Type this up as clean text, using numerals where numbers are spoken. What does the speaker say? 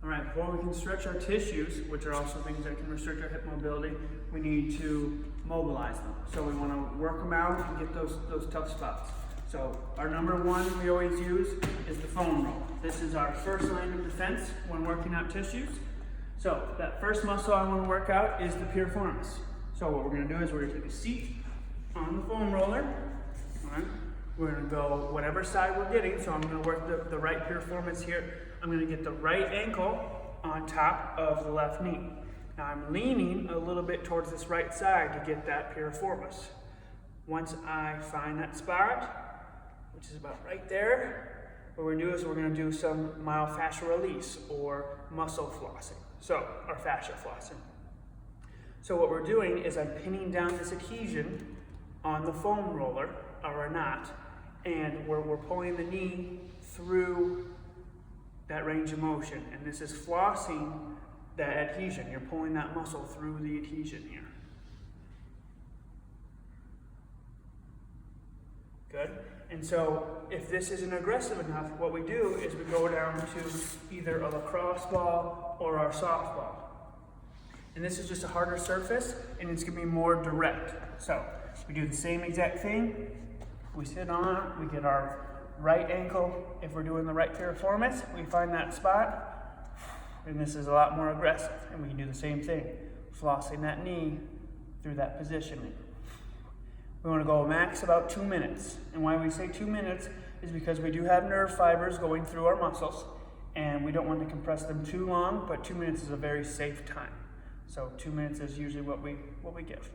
All right, before we can stretch our tissues, which are also things that can restrict our hip mobility, we need to mobilize them. So we want to work them out and get those tough spots. So our number one we always use is the foam roll. This is our first line of defense when working out tissues. So that first muscle I want to work out is the piriformis. So what we're going to do is we're going to take a seat on the foam roller. All right. We're going to go whatever side we're getting. So I'm going to work the right piriformis here. I'm going to get the right ankle on top of the left knee. Now I'm leaning a little bit towards this right side to get that piriformis. Once I find that spot, which is about right there, what we're going to do is we're going to do some myofascial release or muscle flossing. So, or fascia flossing. So what we're doing is I'm pinning down this adhesion on the foam roller, or a knot, and we're pulling the knee through that range of motion. And this is flossing that adhesion. You're pulling that muscle through the adhesion here. Good. And so if this isn't aggressive enough, what we do is we go down to either a lacrosse ball or our softball. And this is just a harder surface, and it's going to be more direct. So we do the same exact thing. We sit on it, we get our right ankle. If we're doing the right piriformis, we find that spot, and this is a lot more aggressive. And we can do the same thing, flossing that knee through that positioning. We want to go max about 2 minutes. And why we say 2 minutes is because we do have nerve fibers going through our muscles, and we don't want to compress them too long, but 2 minutes is a very safe time. So 2 minutes is usually what we give.